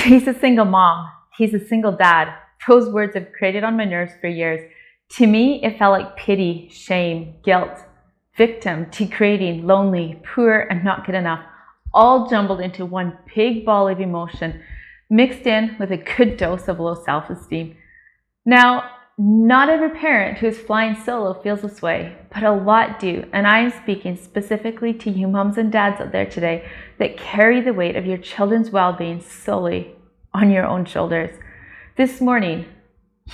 She's a single mom. He's a single dad. Those words have grated on my nerves for years. To me, it felt like pity, shame, guilt, victim, degrading, lonely, poor, and not good enough, all jumbled into one big ball of emotion, mixed in with a good dose of low self-esteem. Now, not every parent who is flying solo feels this way, but a lot do, and I am speaking specifically to you moms and dads out there today that carry the weight of your children's well-being solely on your own shoulders. This morning,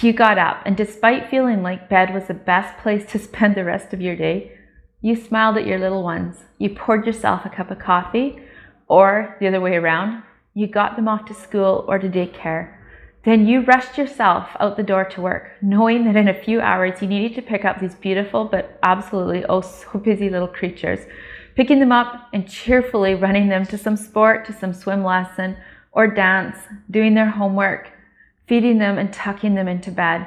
you got up, and despite feeling like bed was the best place to spend the rest of your day, you smiled at your little ones. You poured yourself a cup of coffee, or the other way around, you got them off to school or to daycare. Then you rushed yourself out the door to work, knowing that in a few hours you needed to pick up these beautiful but absolutely oh so busy little creatures, picking them up and cheerfully running them to some sport, to some swim lesson or dance, doing their homework, feeding them and tucking them into bed,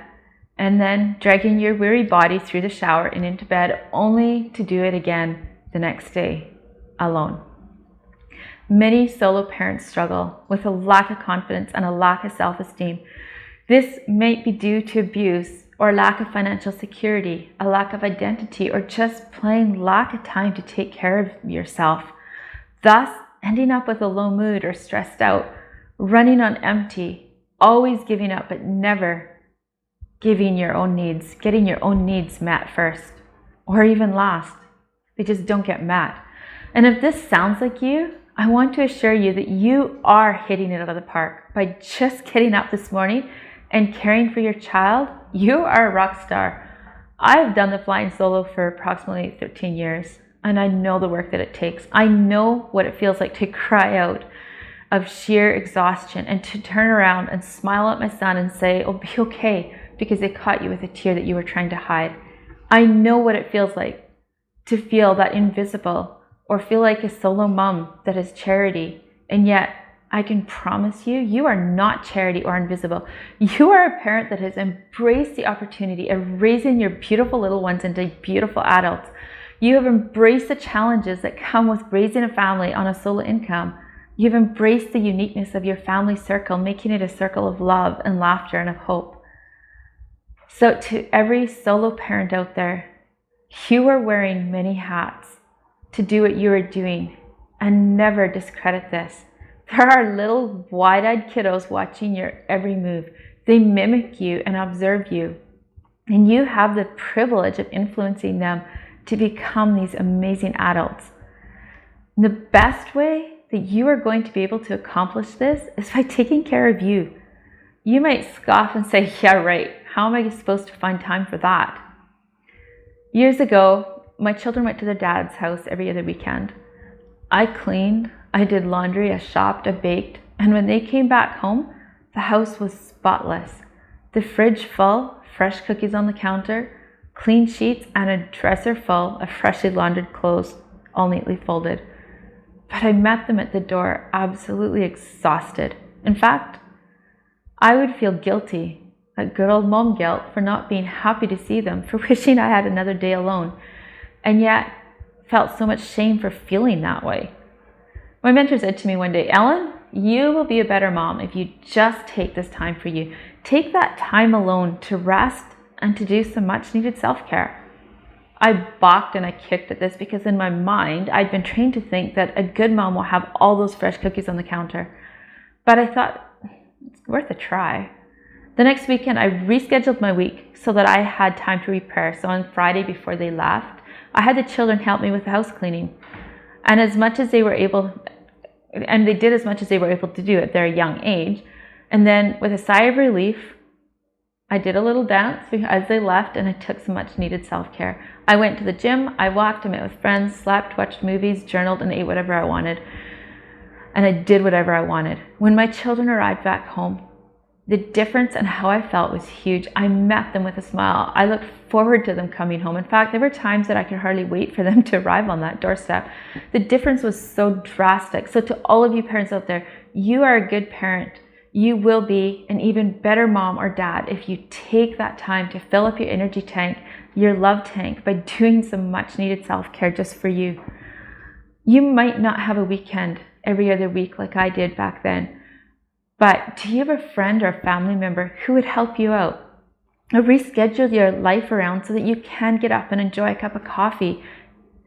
and then dragging your weary body through the shower and into bed only to do it again the next day, alone. Many solo parents struggle with a lack of confidence and a lack of self-esteem. This may be due to abuse or lack of financial security, a lack of identity, or just plain lack of time to take care of yourself. Thus, ending up with a low mood or stressed out, running on empty, always giving up but never getting your own needs met first, or even last. They just don't get met. And if this sounds like you, I want to assure you that you are hitting it out of the park. By just getting up this morning and caring for your child, you are a rock star. I've done the flying solo for approximately 13 years, and I know the work that it takes. I know what it feels like to cry out of sheer exhaustion and to turn around and smile at my son and say, "Oh, be okay," because they caught you with a tear that you were trying to hide. I know what it feels like to feel that invisible, or feel like a solo mom that is charity. And yet, I can promise you, you are not charity or invisible. You are a parent that has embraced the opportunity of raising your beautiful little ones into beautiful adults. You have embraced the challenges that come with raising a family on a solo income. You've embraced the uniqueness of your family circle, making it a circle of love and laughter and of hope. So to every solo parent out there, you are wearing many hats to do what you are doing, and never discredit this. There are little wide-eyed kiddos watching your every move. They mimic you and observe you, and you have the privilege of influencing them to become these amazing adults. And the best way that you are going to be able to accomplish this is by taking care of you. You might scoff and say, "Yeah, right, how am I supposed to find time for that?" Years ago, my children went to their dad's house every other weekend. I cleaned, I did laundry, I shopped, I baked, and when they came back home, the house was spotless. The fridge full, fresh cookies on the counter, clean sheets, and a dresser full of freshly laundered clothes, all neatly folded. But I met them at the door absolutely exhausted. In fact, I would feel guilty, like good old mom guilt, for not being happy to see them, for wishing I had another day alone, and yet felt so much shame for feeling that way. My mentor said to me one day, "Ellen, you will be a better mom if you just take this time for you. Take that time alone to rest and to do some much needed self-care." I balked and I kicked at this because in my mind, I'd been trained to think that a good mom will have all those fresh cookies on the counter. But I thought, it's worth a try. The next weekend, I rescheduled my week so that I had time to prepare. So on Friday before they left, I had the children help me with the house cleaning. And as much as they were able, and they did as much as they were able to do at their young age. And then with a sigh of relief, I did a little dance as they left, and I took some much needed self-care. I went to the gym, I walked, I met with friends, slept, watched movies, journaled, and ate whatever I wanted. And I did whatever I wanted. When my children arrived back home, the difference in how I felt was huge. I met them with a smile. I looked forward to them coming home. In fact, there were times that I could hardly wait for them to arrive on that doorstep. The difference was so drastic. So to all of you parents out there, you are a good parent. You will be an even better mom or dad if you take that time to fill up your energy tank, your love tank, by doing some much needed self-care just for you. You might not have a weekend every other week like I did back then, But do you have a friend or a family member who would help you out? Or reschedule your life around so that you can get up and enjoy a cup of coffee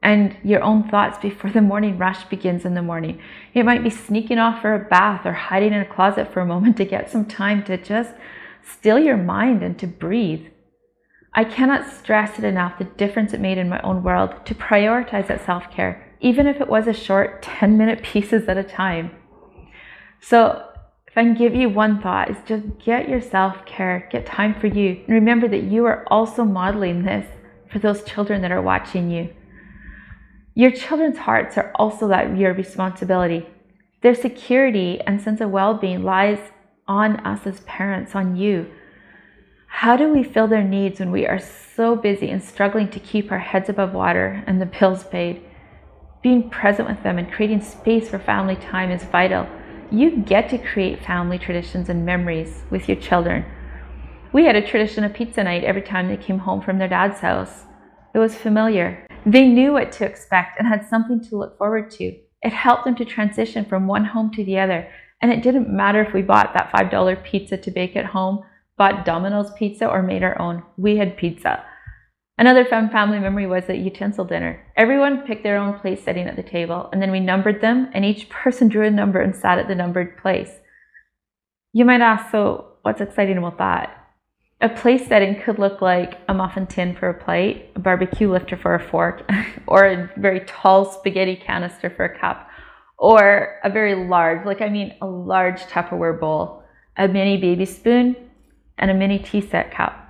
and your own thoughts before the morning rush begins in the morning. It might be sneaking off for a bath or hiding in a closet for a moment to get some time to just still your mind and to breathe. I cannot stress it enough, the difference it made in my own world to prioritize that self-care, even if it was a short 10-minute pieces at a time. So if I can give you one thought, is just get your self-care, get time for you, and remember that you are also modeling this for those children that are watching you. Your children's hearts are also your responsibility. Their security and sense of well-being lies on us as parents, on you. How do we fill their needs when we are so busy and struggling to keep our heads above water and the bills paid? Being present with them and creating space for family time is vital. You get to create family traditions and memories with your children. We had a tradition of pizza night every time they came home from their dad's house. It was familiar. They knew what to expect and had something to look forward to. It helped them to transition from one home to the other. And it didn't matter if we bought that $5 pizza to bake at home, bought Domino's pizza, or made our own. We had pizza. Another fun family memory was the utensil dinner. Everyone picked their own place setting at the table, and then we numbered them, and each person drew a number and sat at the numbered place. You might ask, so what's exciting about that? A place setting could look like a muffin tin for a plate, a barbecue lifter for a fork, or a very tall spaghetti canister for a cup, or a very large, a large Tupperware bowl, a mini baby spoon, and a mini tea set cup.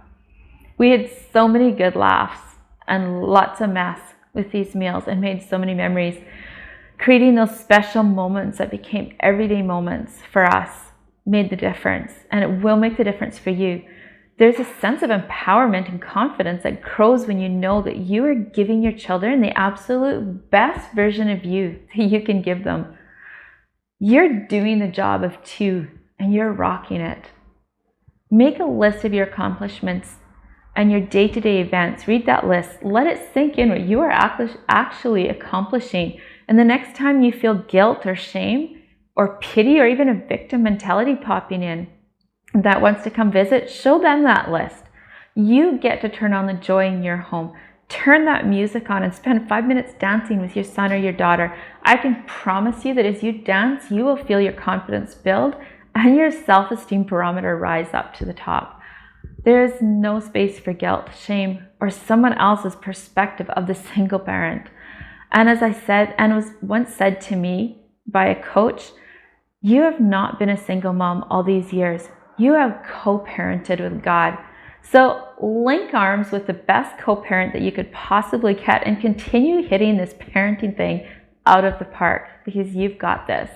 We had so many good laughs and lots of mess with these meals and made so many memories. Creating those special moments that became everyday moments for us made the difference, and it will make the difference for you. There's a sense of empowerment and confidence that grows when you know that you are giving your children the absolute best version of you that you can give them. You're doing the job of two, and you're rocking it. Make a list of your accomplishments and your day-to-day events. Read that list. Let it sink in what you are actually accomplishing. And the next time you feel guilt or shame or pity or even a victim mentality popping in that wants to come visit, show them that list. You get to turn on the joy in your home. Turn that music on and spend 5 minutes dancing with your son or your daughter. I can promise you that as you dance, you will feel your confidence build and your self-esteem barometer rise up to the top. There is no space for guilt, shame, or someone else's perspective of the single parent. And as I said, and was once said to me by a coach, you have not been a single mom all these years. You have co-parented with God. So link arms with the best co-parent that you could possibly get and continue hitting this parenting thing out of the park, because you've got this.